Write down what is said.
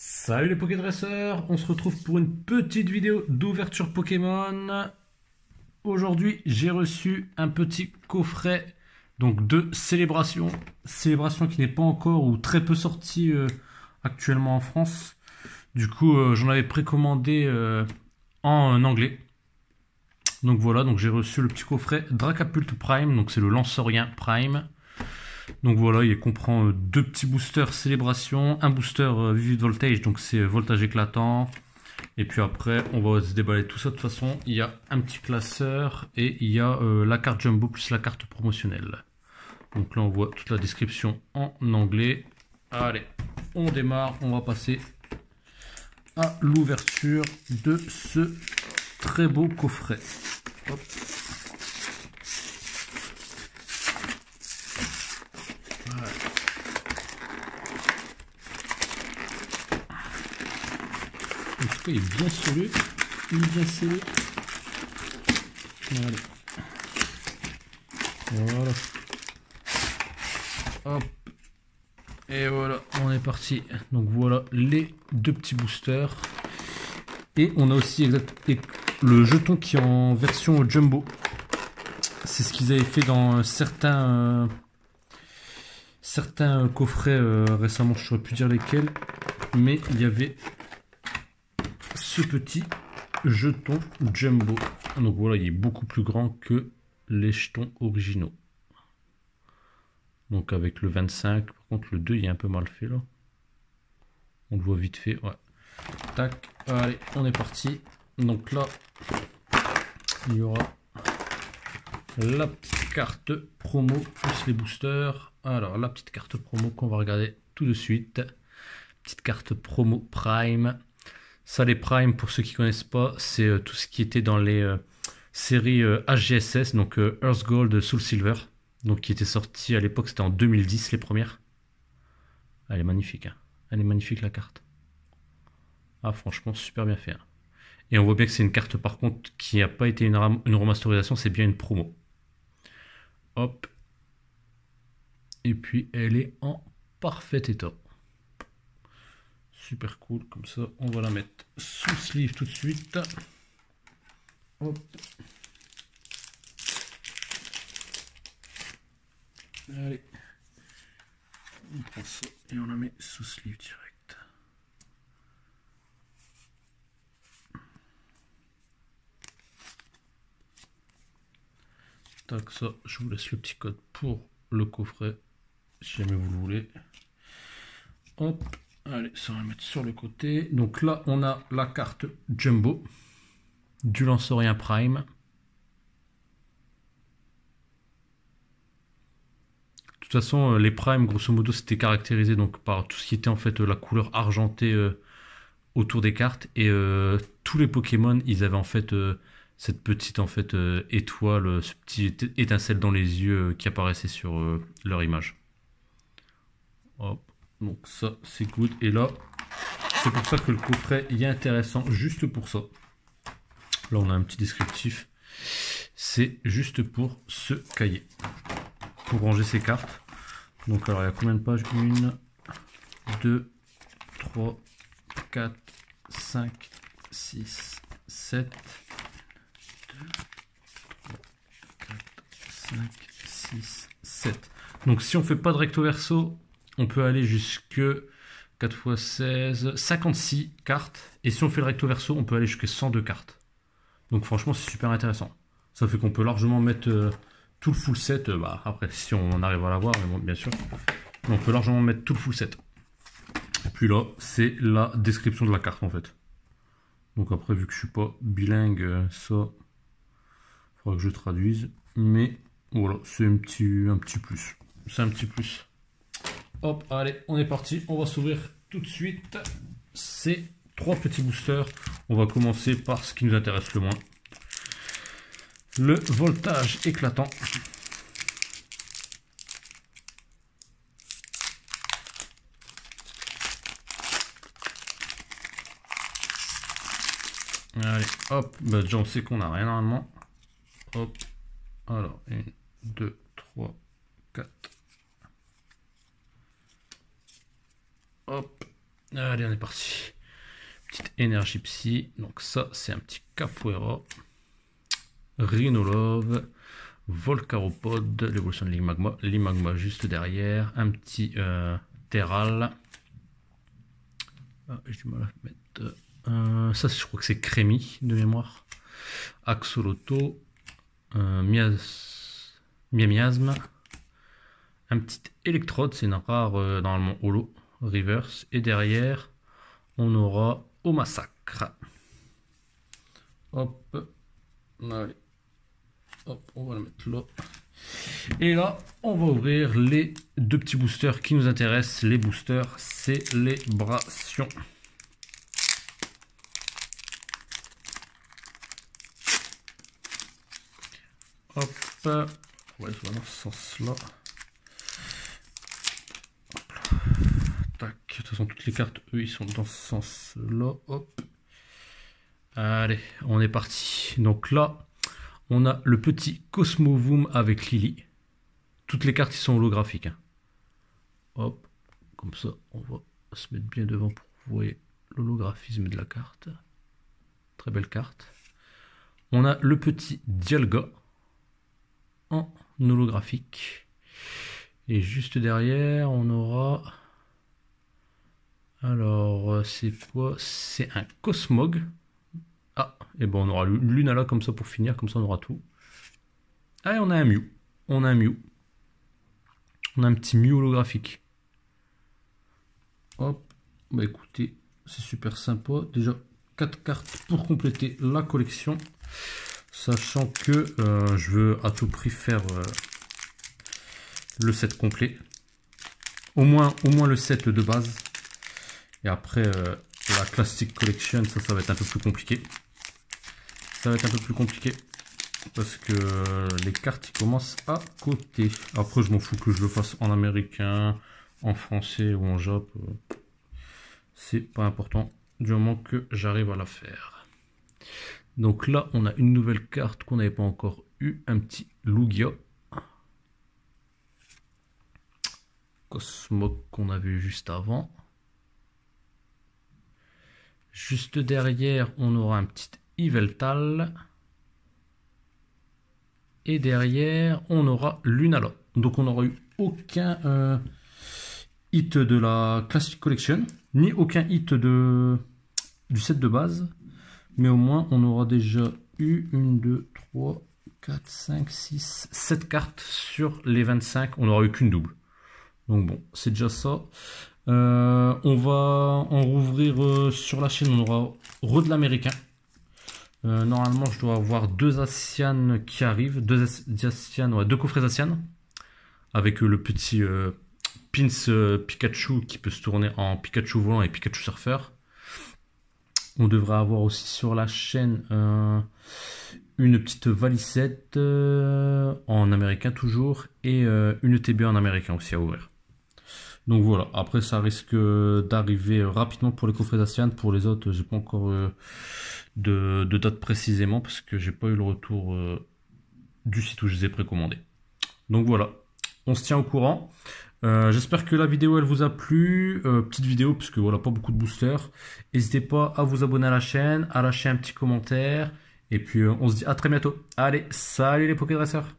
Salut les Pokédresseurs, on se retrouve pour une petite vidéo d'ouverture Pokémon. Aujourd'hui, j'ai reçu un petit coffret donc de Célébration. Célébration qui n'est pas encore ou très peu sorti actuellement en France. Du coup, j'en avais précommandé en anglais. Donc voilà, donc j'ai reçu le petit coffret Dracapult Prime, donc c'est le Lanceurien Prime. Donc voilà, il comprend deux petits boosters Célébration, un booster Vivid Voltage, donc c'est voltage éclatant. Et puis après, on va se déballer tout ça. De toute façon, il y a un petit classeur et il y a la carte Jumbo plus la carte promotionnelle. Donc là, on voit toute la description en anglais. Allez, on démarre, on va passer à l'ouverture de ce très beau coffret. Hop. Voilà. En tout cas, il est bien scellé. Il est bien scellé. Allez. Voilà. Hop. Et voilà, on est parti. Donc voilà les deux petits boosters. Et on a aussi le jeton qui est en version Jumbo. C'est ce qu'ils avaient fait dans certains coffrets récemment, je ne saurais plus dire lesquels. Mais il y avait ce petit jeton Jumbo. Donc voilà, il est beaucoup plus grand que les jetons originaux. Donc avec le 25, par contre le 2 il est un peu mal fait là. On le voit vite fait, ouais. Tac, allez, on est parti. Donc là, il y aura la petite carte promo plus les boosters. Alors la petite carte promo qu'on va regarder tout de suite. Petite carte promo Prime. Ça, les Prime, pour ceux qui ne connaissent pas, c'est tout ce qui était dans les séries HGSS, donc Earth Gold, Soul Silver, donc qui était sorti à l'époque, c'était en 2010 les premières. Elle est magnifique, hein. Elle est magnifique la carte. Ah, franchement, super bien fait, hein. Et on voit bien que c'est une carte par contre qui n'a pas été une remasterisation, c'est bien une promo. Hop. Et puis elle est en parfait état. Super cool, comme ça on va la mettre sous sleeve tout de suite. Hop. Allez. On prend ça et on la met sous sleeve direct. Tac, ça, je vous laisse le petit code pour le coffret, si jamais vous le voulez. Hop. Allez, ça on va mettre sur le côté. Donc là, on a la carte Jumbo du Lanceurien Prime. De toute façon, les Prime, grosso modo, c'était caractérisé donc par tout ce qui était en fait la couleur argentée autour des cartes. Et tous les Pokémon, ils avaient en fait cette petite en fait étoile, ce petit étincelle dans les yeux qui apparaissait sur leur image. Hop. Donc ça c'est good. Et là c'est pour ça que le coffret est intéressant, juste pour ça. Là on a un petit descriptif. C'est juste pour ce cahier, pour ranger ces cartes. Donc alors il y a combien de pages? 1, 2, 3, 4, 5, 6, 7, 2, 3, 4, 5, 6, 7. Donc si on fait pas de recto verso, on peut aller jusque 4 x 16, 56 cartes. Et si on fait le recto verso, on peut aller jusqu'à 102 cartes. Donc franchement, c'est super intéressant. Ça fait qu'on peut largement mettre tout le full set. Bah, après, si on arrive à l'avoir, bon, bien sûr. On peut largement mettre tout le full set. Et puis là, c'est la description de la carte en fait. Donc après, vu que je suis pas bilingue, ça, il faudra que je traduise. Mais voilà, c'est un petit plus. C'est un petit plus. Hop, allez, on est parti. On va s'ouvrir tout de suite ces trois petits boosters. On va commencer par ce qui nous intéresse le moins. Le voltage éclatant. Allez, hop. Bah, déjà, on sait qu'on n'a rien normalement. Hop. Alors, 1, 2, 3, 4. Hop. Allez, on est parti. Petite énergie psy. Donc ça, c'est un petit Capoeira. Rhinolove. Volcaropod. L'évolution de l'Imagma. L'Imagma juste derrière. Un petit Terral. Ah, j'ai du mal à mettre... ça, je crois que c'est Crémi de mémoire. Axoloto. Miasme. Un petit électrode, c'est une rare normalement holo. Reverse. Et derrière, on aura au massacre. Hop. Allez. Hop, on va le mettre là. Et là, on va ouvrir les deux petits boosters qui nous intéressent. Les boosters célébration. Hop. Ouais, c'est dans ce sens-là. Tac. De toute façon, toutes les cartes, eux, ils sont dans ce sens-là. Hop. Allez, on est parti. Donc là, on a le petit Cosmovoom avec Lily. Toutes les cartes, ils sont holographiques. Hein. Hop. Comme ça, on va se mettre bien devant pour que vous voyez l'holographisme de la carte. Très belle carte. On a le petit Dialga en holographique. Et juste derrière, on aura... Alors, c'est quoi? C'est un Cosmog. Ah, et bon, on aura Lunala comme ça pour finir. Comme ça, on aura tout. Ah, et on a un Mew. On a un Mew. On a un petit Mew holographique. Hop. Bah écoutez, c'est super sympa. Déjà, 4 cartes pour compléter la collection. Sachant que je veux à tout prix faire le set complet. Au moins le set de base. Et après, la Classic Collection, ça va être un peu plus compliqué. Ça va être un peu plus compliqué. Parce que les cartes, ils commencent à côté. Après, je m'en fous que je le fasse en américain, en français ou en jap. C'est pas important. Du moment que j'arrive à la faire. Donc là, on a une nouvelle carte qu'on n'avait pas encore eu. Un petit Lugia. Cosmog qu'on a vu juste avant. Juste derrière, on aura un petit Yveltal. Et derrière, on aura Lunala. Donc on n'aura eu aucun hit de la Classic Collection, ni aucun hit du set de base. Mais au moins, on aura déjà eu 1, 2, 3, 4, 5, 6, 7 cartes sur les 25. On n'aura eu qu'une double. Donc bon, c'est déjà ça. On va en rouvrir sur la chaîne. On aura de l'américain. Normalement, je dois avoir 2 Asian qui arrivent. 2 coffrets Asian. Avec le petit pins Pikachu qui peut se tourner en Pikachu volant et Pikachu surfeur. On devrait avoir aussi sur la chaîne une petite valisette en américain toujours. Et une TB en américain aussi à ouvrir. Donc voilà, après ça risque d'arriver rapidement pour les coffrets Asian. Pour les autres, j'ai pas encore de date précisément parce que j'ai pas eu le retour du site où je les ai précommandés. Donc voilà, on se tient au courant. J'espère que la vidéo elle vous a plu. Petite vidéo parce que voilà, pas beaucoup de boosters. N'hésitez pas à vous abonner à la chaîne, à lâcher un petit commentaire. Et puis on se dit à très bientôt. Allez, salut les Pokédresseurs.